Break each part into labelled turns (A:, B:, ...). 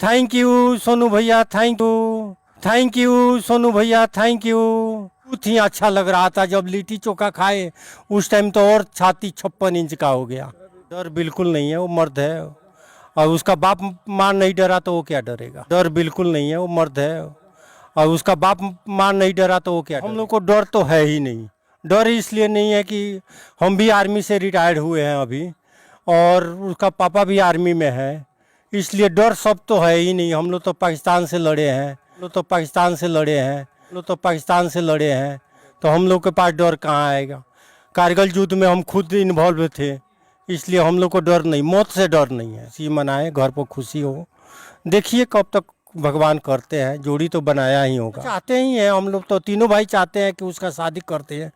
A: Thank you Sonu भैया, thank you Sonu भैया, thank you. बहुत ही अच्छा लग रहा था जब लिट्टी चोखा खाए उस टाइम तो, और छाती 56 इंच का हो गया। डर बिल्कुल नहीं है, वो मर्द है और उसका बाप मां नहीं डरा तो वो क्या डरेगा। डर बिल्कुल नहीं है, वो मर्द है और उसका बाप मां नहीं डरा तो वो क्या डरेगा। हम लोग को डर तो है ही नहीं। डर इसलिए नहीं है कि हम भी आर्मी से रिटायर्ड हुए हैं अभी, और उसका पापा भी आर्मी में है, इसलिए डर सब तो है ही नहीं। हम लोग तो पाकिस्तान से लड़े हैं, हम लोग तो पाकिस्तान से लड़े हैं, हम लोग तो पाकिस्तान से लड़े हैं, तो हम लोग के पास डर कहाँ आएगा। कारगिल युद्ध में हम खुद इन्वॉल्व थे, इसलिए हम लोग को डर नहीं, मौत से डर नहीं है। इसी मनाए, घर पर खुशी हो। देखिए कब तक भगवान करते हैं, जोड़ी तो बनाया ही होगा। चाहते ही हैं हम लोग तो, तीनों भाई चाहते हैं कि उसका शादी करते हैं,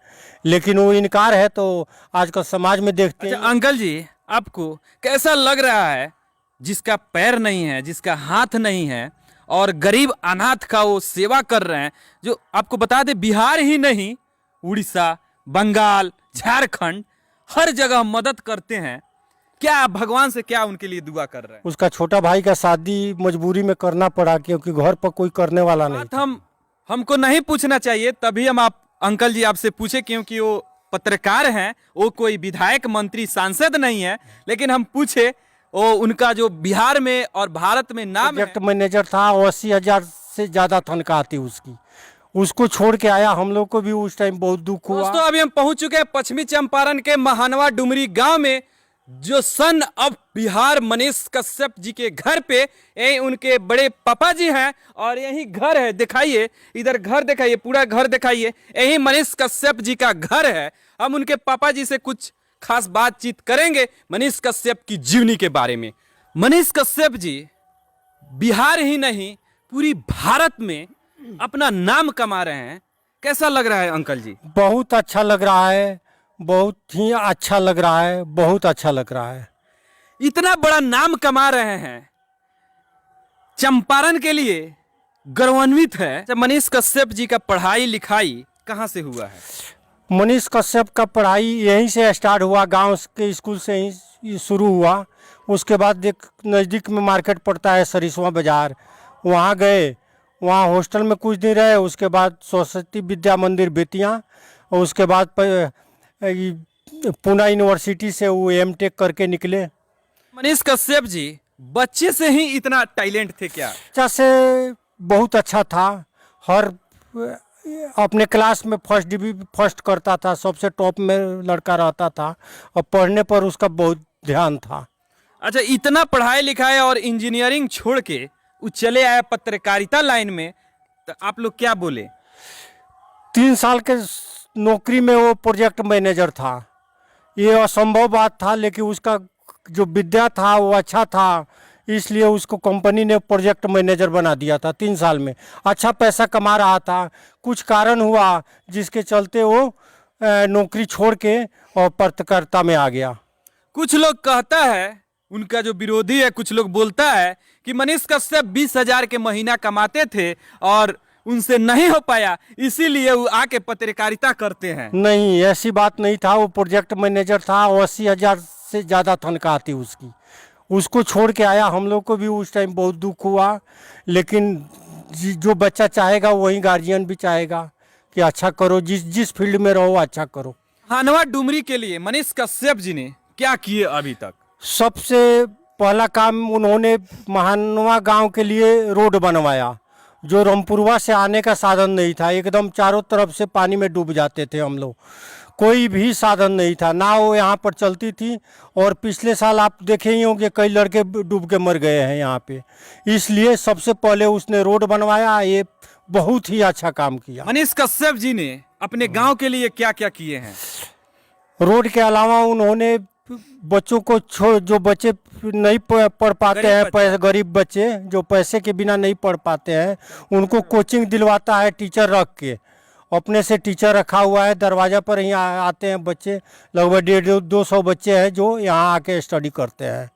A: लेकिन वो इनकार है तो आजकल समाज में देखते हैं।
B: अंकल जी, आपको कैसा लग रहा है जिसका पैर नहीं है, जिसका हाथ नहीं है और गरीब अनाथ का वो सेवा कर रहे हैं, जो आपको बता दे बिहार ही नहीं, उड़ीसा, बंगाल, झारखंड, हर जगह मदद करते हैं। क्या आप भगवान से क्या उनके लिए दुआ कर रहे हैं?
A: उसका छोटा भाई का शादी मजबूरी में करना पड़ा क्योंकि घर पर कोई करने वाला नहीं
B: बात
A: था।
B: हमको नहीं पूछना चाहिए, तभी हम आप अंकल जी आपसे पूछे, क्योंकि वो पत्रकार हैं, वो कोई विधायक मंत्री सांसद नहीं है, लेकिन हम पूछे वो उनका जो बिहार में और भारत में नाम है।
A: प्रोजेक्ट मैनेजर था, 80,000 से ज्यादा तनख्वाह थी उसकी, उसको छोड़ के आया। हम लोग को भी उस टाइम बहुत दुख हुआ।
B: दोस्तों, अभी हम पहुंच चुके हैं पश्चिमी चंपारण के महानवा डुमरी गांव में, जो सन ऑफ बिहार मनीष कश्यप जी के घर पे। यही उनके बड़े पापा जी हैं और यही घर है। दिखाइए, इधर घर दिखाइए, पूरा घर दिखाइए। यही मनीष कश्यप जी का घर है। हम उनके पापा जी से कुछ खास बातचीत करेंगे मनीष कश्यप की जीवनी के बारे में। मनीष कश्यप जी बिहार ही नहीं, पूरी भारत में अपना नाम कमा रहे हैं। कैसा लग रहा है अंकल जी?
A: बहुत अच्छा लग रहा है, बहुत ही अच्छा लग रहा है, बहुत अच्छा लग रहा है।
B: इतना बड़ा नाम कमा रहे हैं, चंपारण के लिए गौरवान्वित है। मनीष कश्यप जी का पढ़ाई लिखाई कहाँ से हुआ है?
A: मनीष कश्यप का पढ़ाई यहीं से स्टार्ट हुआ, गांव के स्कूल से ही शुरू हुआ। उसके बाद एक नज़दीक में मार्केट पड़ता है सरिसवा बाजार, वहाँ गए, वहाँ हॉस्टल में कुछ दिन रहे। उसके बाद सरस्वती विद्या मंदिर बेतिया, और उसके बाद पूना यूनिवर्सिटी से वो एमटेक करके निकले।
B: मनीष कश्यप जी बच्चे से ही इतना टैलेंट थे क्या?
A: बच्चा से बहुत अच्छा था, हर अपने क्लास में फर्स्ट करता था, सबसे टॉप में लड़का रहता था, और पढ़ने पर उसका बहुत ध्यान था।
B: अच्छा, इतना पढ़ाई लिखाई और इंजीनियरिंग छोड़ के वो चले आए पत्रकारिता लाइन में, तो आप लोग क्या बोले?
A: 3 साल के नौकरी में वो प्रोजेक्ट मैनेजर था। ये असंभव बात था, लेकिन उसका जो विद्या था वो अच्छा था, इसलिए उसको कंपनी ने प्रोजेक्ट मैनेजर बना दिया था। 3 साल में अच्छा पैसा कमा रहा था। कुछ कारण हुआ जिसके चलते वो नौकरी छोड़ के और पत्रकारिता में आ गया।
B: कुछ लोग कहता है, उनका जो विरोधी है, कुछ लोग बोलता है कि मनीष कश्यप 20,000 के महीना कमाते थे और उनसे नहीं हो पाया, इसीलिए वो आके पत्रकारिता करते हैं।
A: नहीं, ऐसी बात नहीं था। वो प्रोजेक्ट मैनेजर था, 80,000 से ज़्यादा तनख्वाह थी उसकी, उसको छोड़ के आया। हम लोग को भी उस टाइम बहुत दुख हुआ, लेकिन जो बच्चा चाहेगा वही गार्जियन भी चाहेगा कि अच्छा करो, जिस फील्ड में रहो अच्छा करो।
B: महानवा डुमरी के लिए मनीष कश्यप जी ने क्या किए अभी तक?
A: सबसे पहला काम उन्होंने महानवा गांव के लिए रोड बनवाया, जो रामपुरवा से आने का साधन नहीं था। एकदम चारों तरफ से पानी में डूब जाते थे हम लोग, कोई भी साधन नहीं था। नाव यहाँ पर चलती थी, और पिछले साल आप देखे ही होंगे कई लड़के डूब के मर गए हैं यहाँ पे। इसलिए सबसे पहले उसने रोड बनवाया, ये बहुत ही अच्छा काम किया।
B: मनीष कश्यप जी ने अपने गांव के लिए क्या क्या किए हैं?
A: रोड के अलावा उन्होंने बच्चों को जो बच्चे नहीं पढ़ पाते हैं, गरीब बच्चे जो पैसे के बिना नहीं पढ़ पाते हैं, उनको कोचिंग दिलवाता है टीचर रख के। अपने से टीचर रखा हुआ है, दरवाजा पर ही आते हैं बच्चे, लगभग 150-200 बच्चे हैं जो यहाँ आके स्टडी करते हैं।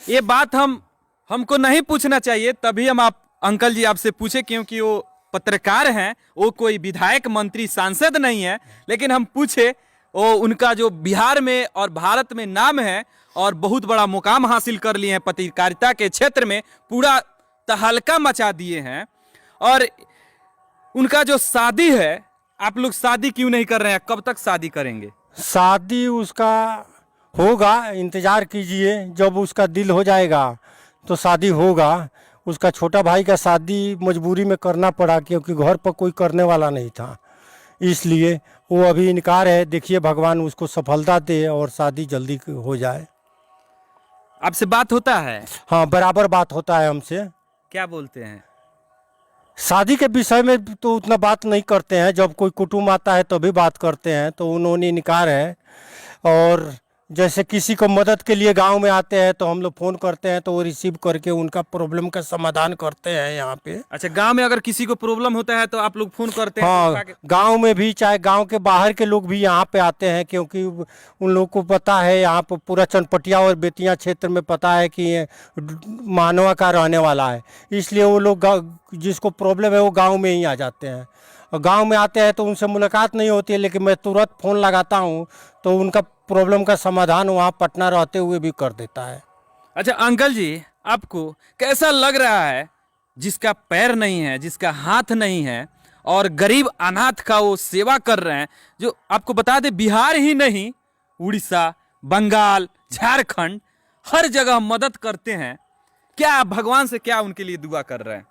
B: ये बात हमको नहीं पूछना चाहिए, तभी हम आप अंकल जी आपसे पूछे, क्योंकि वो पत्रकार हैं, वो कोई विधायक मंत्री सांसद नहीं है, लेकिन हम पूछे वो उनका जो बिहार में और भारत में नाम है और बहुत बड़ा मुकाम हासिल कर लिए हैं पत्रकारिता के क्षेत्र में। पूरा तहलका मचा दिए हैं। और उनका जो शादी है, आप लोग शादी क्यों नहीं कर रहे हैं? कब तक शादी करेंगे?
A: शादी उसका होगा, इंतज़ार कीजिए, जब उसका दिल हो जाएगा तो शादी होगा। उसका छोटा भाई का शादी मजबूरी में करना पड़ा क्योंकि घर पर कोई करने वाला नहीं था, इसलिए वो अभी इनकार है। देखिए भगवान उसको सफलता दे और शादी जल्दी हो जाए।
B: आपसे बात होता है?
A: हाँ, बराबर बात होता है हमसे।
B: क्या बोलते हैं?
A: शादी के विषय में तो उतना बात नहीं करते हैं, जब कोई कुटुंब आता है तभी बात करते हैं, तो उन्होंने इनकार है। और जैसे किसी को मदद के लिए गांव में आते हैं तो हम लोग फ़ोन करते हैं तो वो रिसीव करके उनका प्रॉब्लम का समाधान करते हैं यहाँ पे।
B: अच्छा, गांव में अगर किसी को प्रॉब्लम होता है तो आप लोग फोन करते हैं?
A: हाँ, गांव में भी, चाहे गांव के बाहर के लोग भी यहाँ पे आते हैं, क्योंकि उन लोगों को पता है यहाँ पर पूरा चनपटिया और बेतिया क्षेत्र में पता है कि ये मानवा का रहने वाला है, इसलिए वो लोग जिसको प्रॉब्लम है वो गाँव में ही आ जाते हैं। और गाँव में आते हैं तो उनसे मुलाकात नहीं होती है, लेकिन मैं तुरंत फ़ोन लगाता हूँ तो उनका प्रॉब्लम का समाधान वहाँ पटना रहते हुए भी कर देता है।
B: अच्छा अंकल जी, आपको कैसा लग रहा है जिसका पैर नहीं है, जिसका हाथ नहीं है और गरीब अनाथ का वो सेवा कर रहे हैं? जो आपको बता दे, बिहार ही नहीं, उड़ीसा, बंगाल, झारखंड, हर जगह मदद करते हैं। क्या आप भगवान से क्या उनके लिए दुआ कर रहे हैं?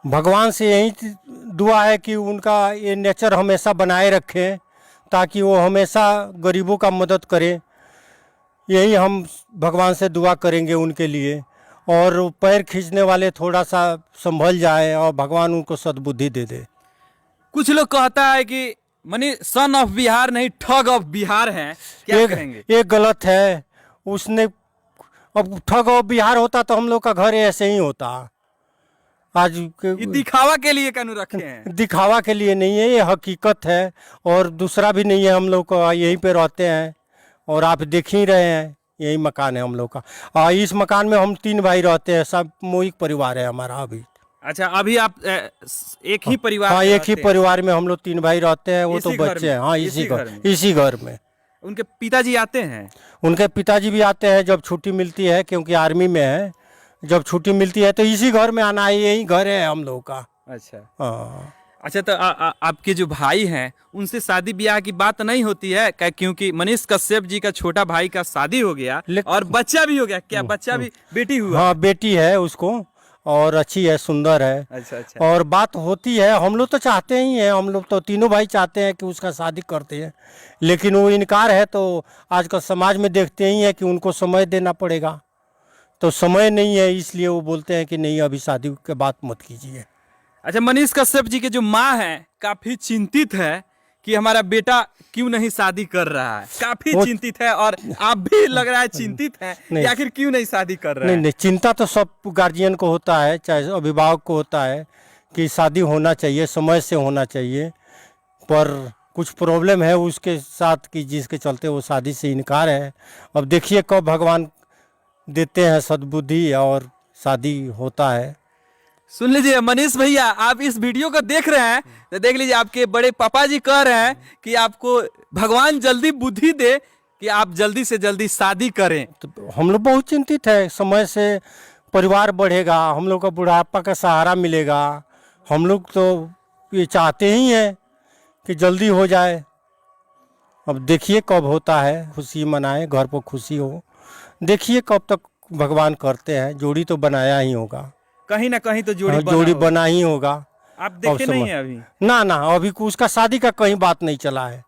A: भगवान से यही दुआ है कि उनका ये नेचर हमेशा बनाए रखें, ताकि वो हमेशा गरीबों का मदद करें। यही हम भगवान से दुआ करेंगे उनके लिए। और पैर खींचने वाले थोड़ा सा संभल जाए और भगवान उनको सद्बुद्धि दे दे।
B: कुछ लोग कहता है कि मनी सन ऑफ बिहार नहीं, ठग ऑफ बिहार है, क्या कहेंगे?
A: ये गलत है। उसने, अब ठग ऑफ बिहार होता तो हम लोग का घर ऐसे ही होता। आज
B: ये दिखावा के लिए कानून रखे हैं?
A: दिखावा के लिए नहीं है, ये हकीकत है। और दूसरा भी नहीं है, हम लोग को यहीं पे रहते हैं और आप देख ही रहे हैं, यही मकान है हम लोग का। और इस मकान में हम 3 भाई रहते हैं, सब सामूहिक परिवार है हमारा अभी।
B: अच्छा, अभी आप एक ही परिवार?
A: हाँ,
B: में
A: एक ही
B: रहते हैं?
A: परिवार में हम लोग 3 भाई रहते हैं, वो
B: इसी
A: तो
B: घर
A: बच्चे
B: में?
A: हैं। हाँ, इसी घर में।
B: उनके पिताजी आते हैं?
A: उनके पिताजी भी आते हैं जब छुट्टी मिलती है, क्योंकि आर्मी में है। जब छुट्टी मिलती है तो इसी घर में आना है, यही घर है हम लोग का।
B: अच्छा।
A: हाँ।
B: अच्छा, तो आपके जो भाई हैं उनसे शादी ब्याह की बात नहीं होती है क्या? क्योंकि मनीष कश्यप जी का छोटा भाई का शादी हो गया और बच्चा भी हो गया। क्या बच्चा भी, बेटी हुआ?
A: हाँ, बेटी है उसको, और अच्छी है, सुंदर है।
B: अच्छा।
A: और बात होती है, हम लोग तो चाहते ही हैं, हम लोग तो तीनों भाई चाहते हैं कि उसका शादी करते हैं, लेकिन वो इनकार है। तो आजकल समाज में देखते ही हैं कि उनको समय देना पड़ेगा, तो समय नहीं है, इसलिए वो बोलते हैं कि नहीं, अभी शादी के बात मत कीजिए।
B: अच्छा, मनीष कश्यप जी के जो माँ है काफी चिंतित है कि हमारा बेटा क्यों नहीं शादी कर रहा है, काफी चिंतित है। और आप भी लग रहा है चिंतित हैं कि आखिर क्यों नहीं शादी कर रहे हैं?
A: नहीं, चिंता तो सब गार्जियन को होता है, चाहे अभिभावक को होता है कि शादी होना चाहिए, समय से होना चाहिए। पर कुछ प्रॉब्लम है उसके साथ कि जिसके चलते वो शादी से इनकार है। अब देखिए कब भगवान देते हैं सद्बुद्धि और शादी होता है।
B: सुन लीजिए मनीष भैया, आप इस वीडियो को देख रहे हैं तो देख लीजिए, आपके बड़े पापा जी कह रहे हैं कि आपको भगवान जल्दी बुद्धि दे कि आप जल्दी से जल्दी शादी करें।
A: तो हम लोग बहुत चिंतित है, समय से परिवार बढ़ेगा, हम लोग को बुढ़ापा का सहारा मिलेगा। हम लोग तो ये चाहते ही हैं कि जल्दी हो जाए। अब देखिए कब होता है, खुशी मनाए, घर पर खुशी हो। देखिए कब तक भगवान करते हैं, जोड़ी तो बनाया ही होगा,
B: कहीं ना कहीं तो
A: जोड़ी बना ही होगा।
B: आप देखे नहीं है अभी?
A: ना, अभी उसका शादी का कहीं बात नहीं चला है।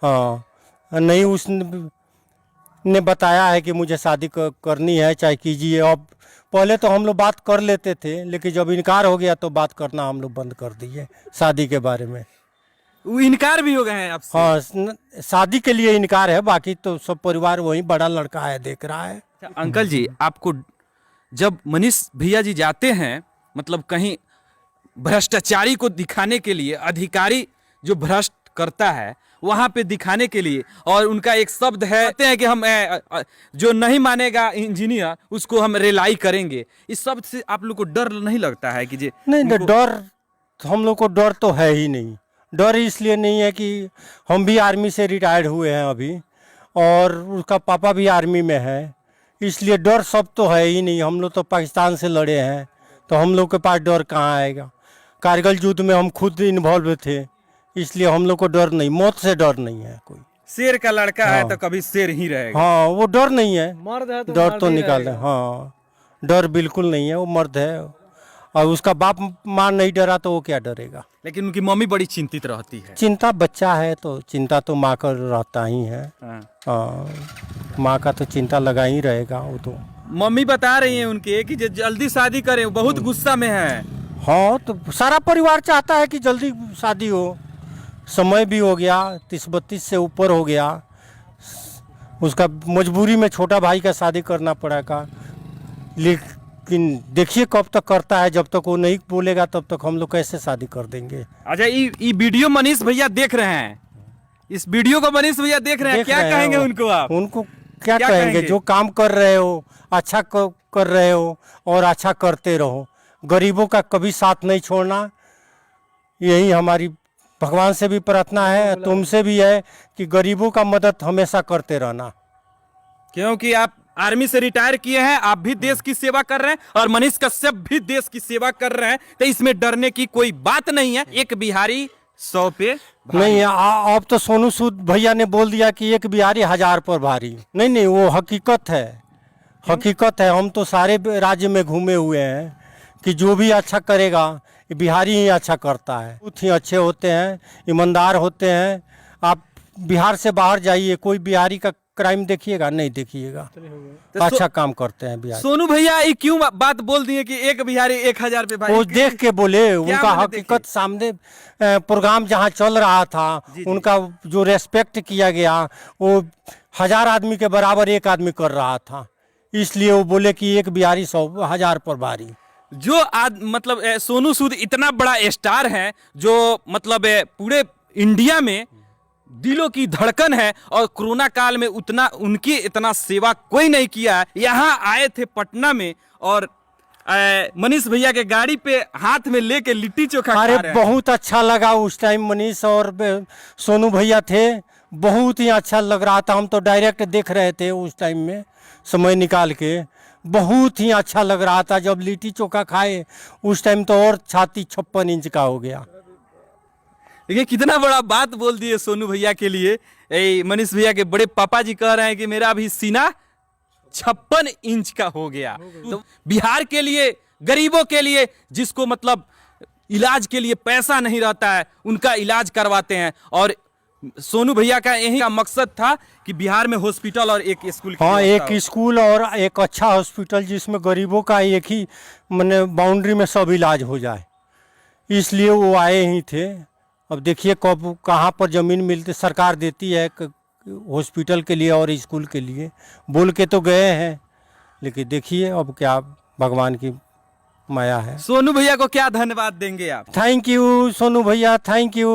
A: हाँ, नहीं, उसने बताया है कि मुझे शादी करनी है, चाहे कीजिए। अब पहले तो हम लोग बात कर लेते थे, लेकिन जब इनकार हो गया तो बात करना हम लोग बंद कर दिए शादी के बारे में।
B: वो इनकार भी हो गए हैं आपसे?
A: हाँ, शादी के लिए इनकार है, बाकी तो सब परिवार वही बड़ा लड़का है देख रहा है।
B: अंकल जी, आपको जब मनीष भैया जी जाते हैं, मतलब कहीं भ्रष्टाचारी को दिखाने के लिए, अधिकारी जो भ्रष्ट करता है वहां पे दिखाने के लिए, और उनका एक शब्द है, कहते हैं कि हम जो नहीं मानेगा इंजीनियर उसको हम रेलाई करेंगे, इस शब्द से आप लोग को डर नहीं लगता है कि
A: नहीं, डर हम लोग को डर तो है ही नहीं। डर इसलिए नहीं है कि हम भी आर्मी से रिटायर्ड हुए हैं अभी, और उसका पापा भी आर्मी में है, इसलिए डर सब तो है ही नहीं। हम लोग तो पाकिस्तान से लड़े हैं, तो हम लोग के पास डर कहाँ आएगा। कारगिल युद्ध में हम खुद इन्वॉल्व थे, इसलिए हम लोग को डर नहीं, मौत से डर नहीं है कोई।
B: शेर का लड़का है
A: हाँ।
B: तो कभी शेर ही रहेगा।
A: हाँ, वो डर नहीं है,
C: मर्द है तो
A: डर
C: मर्द
A: तो
C: ही
A: निकाले।
C: रहेगा।
A: हाँ, डर बिल्कुल नहीं है, वो मर्द है। और उसका बाप माँ नहीं डरा तो वो क्या डरेगा।
B: लेकिन उनकी मम्मी बड़ी चिंतित रहती है।
A: चिंता बच्चा है तो चिंता तो माँ का रहता ही है।
B: हाँ।
A: हाँ, माँ का तो चिंता लगा ही रहेगा वो तो।
B: मम्मी बता रही हैं उनके कि जल्दी शादी करें, वो बहुत गुस्सा में है।
A: हाँ, तो सारा परिवार चाहता है कि जल्दी शादी हो। समय भी हो गया, 30-32 से ऊपर हो गया। उसका मजबूरी में छोटा भाई का शादी करना पड़ेगा। लेकिन देखिए कब तक करता है, जब तक वो नहीं बोलेगा तब तक हम लोग कैसे शादी कर देंगे।
B: अच्छा, ये वीडियो मनीष भैया देख रहे हैं, इस वीडियो को मनीष भैया देख रहे हैं,
A: देख
B: क्या
A: रहे हैं
B: कहेंगे
A: वो।
B: उनको आप?
A: उनको क्या
B: क्या
A: कहेंगे?
B: कहेंगे?
A: जो काम कर रहे हो अच्छा कर रहे हो और अच्छा करते रहो। गरीबों का कभी साथ नहीं छोड़ना, यही हमारी भगवान से भी प्रार्थना है, तुमसे भी है कि गरीबों का मदद हमेशा करते रहना।
B: क्योंकि आप आर्मी से रिटायर किए हैं, आप भी देश की सेवा कर रहे हैं और मनीष कश्यप भी देश की सेवा कर रहे हैं, तो इसमें डरने की कोई बात नहीं है। एक बिहारी 100 पे भारी।
A: नहीं, अब तो सोनू सूद भैया ने बोल दिया कि एक बिहारी 1000 पर भारी। नहीं नहीं, वो हकीकत है, हकीकत है। हम तो सारे राज्य में घूमे हुए हैं कि जो भी अच्छा करेगा ये बिहारी ही अच्छा करता है। बहुत ही अच्छे होते हैं, ईमानदार होते हैं। आप बिहार से बाहर जाइए, कोई बिहारी का क्राइम देखिएगा नहीं, देखिएगा
B: तो
A: अच्छा काम करते हैं बिहार।
B: सोनू भैया ये क्यों बात बोल दिए कि एक बिहारी 1000 पे भारी?
A: वो देख के बोले, उनका
B: मैंने
A: हकीकत सामने प्रोग्राम जहाँ चल रहा था, उनका जो रेस्पेक्ट किया गया वो 1000 आदमी के बराबर एक आदमी कर रहा था, इसलिए वो बोले कि एक बिहारी 1000 पर भारी।
B: जो मतलब सोनू सूद इतना बड़ा स्टार है, जो मतलब पूरे इंडिया में दिलों की धड़कन है, और कोरोना काल में उनकी इतना सेवा कोई नहीं किया है। यहाँ आए थे पटना में और मनीष भैया के गाड़ी पे हाथ में लेके लिट्टी चोखा खा
A: अरे
B: रहे हैं।
A: बहुत अच्छा लगा उस टाइम, मनीष और सोनू भैया थे, बहुत ही अच्छा लग रहा था। हम तो डायरेक्ट देख रहे थे उस टाइम में, समय निकाल के बहुत ही अच्छा लग रहा था। जब लिट्टी चोखा खाए उस टाइम तो और छाती 56 इंच का हो गया।
B: देखिए कितना बड़ा बात बोल दिए सोनू भैया के लिए। मनीष भैया के बड़े पापा जी कह रहे हैं कि मेरा अभी सीना 56 इंच का हो गया। तो बिहार के लिए, गरीबों के लिए, जिसको मतलब इलाज के लिए पैसा नहीं रहता है, उनका इलाज करवाते हैं। और सोनू भैया का यही का मकसद था कि बिहार में हॉस्पिटल और एक स्कूल की
A: हाँ,
B: व्यवस्था
A: एक
B: हो।
A: स्कूल और एक अच्छा हॉस्पिटल जिसमें गरीबों का एक ही मैंने बाउंड्री में सब इलाज हो जाए, इसलिए वो आए ही थे। अब देखिए कब कहाँ पर ज़मीन मिलती, सरकार देती है हॉस्पिटल के लिए और स्कूल के लिए। बोल के तो गए हैं, लेकिन देखिए अब क्या भगवान की माया है।
B: सोनू भैया को क्या धन्यवाद देंगे आप?
A: थैंक यू सोनू भैया, थैंक यू,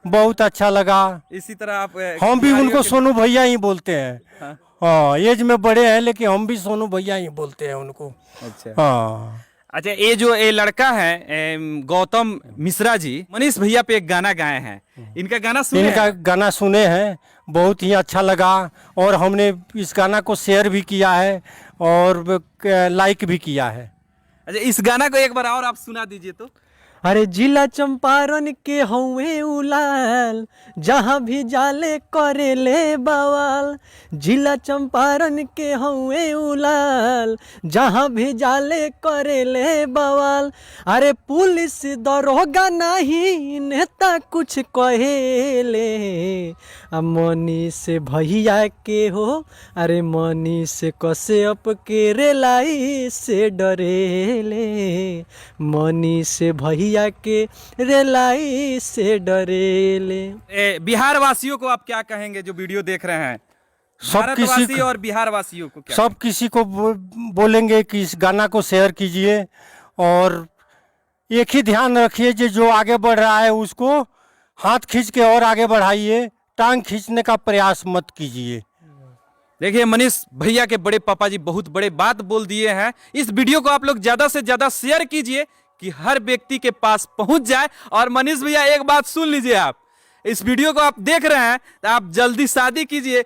A: बहुत अच्छा लगा।
B: इसी तरह आप
A: हम भी
B: बिहारियों
A: उनको
B: के-
A: सोनू भैया ही बोलते हैं।
B: हाँ।
A: हाँ, एज में बड़े हैं लेकिन हम भी सोनू भैया ही बोलते हैं उनको।
B: अच्छा
A: हाँ,
B: अच्छा, ये लड़का है गौतम मिश्रा जी, मनीष भैया पे एक गाना गाए हैं। इनका गाना सुने
A: इनका
B: हैं?
A: गाना सुने हैं, बहुत ही अच्छा लगा, और हमने इस गाना को शेयर भी किया है और लाइक भी किया है।
B: अच्छा, इस गाना को एक बार और आप सुना दीजिए तो।
C: अरे जिला चंपारण के हौवे उलाल, जहाँ भी जाले करे ले बवाल। जिला चंपारण के हौवे उलाल, जहाँ भी जाले करे ले बवाल। अरे पुलिस दरोगा नहीं नेता कुछ कहेले, मनीष भैया के हो, अरे मनीष कश्यप के रेलाई से डरेले। मनीष भैया के रेलाई से डरेले।
B: बिहार वासियों को आप क्या कहेंगे जो वीडियो देख रहे हैं?
A: सब
B: भारतवासी
A: किसी
B: और बिहार वासियों को क्या?
A: सब किसी को बोलेंगे कि इस गाना को शेयर कीजिए, और एक ही ध्यान रखिए जो आगे बढ़ रहा है उसको हाथ खींच के और आगे बढ़ाइए, टांग खींचने का प्रयास मत कीजिए।
B: देखिए मनीष भैया के बड़े पापा जी बहुत बड़े बात बोल दिए हैं। इस वीडियो को आप लोग ज्यादा से ज्यादा शेयर कीजिए कि हर व्यक्ति के पास पहुंच जाए। और मनीष भैया एक बात सुन लीजिए, आप इस वीडियो को आप देख रहे हैं तो आप जल्दी शादी कीजिए,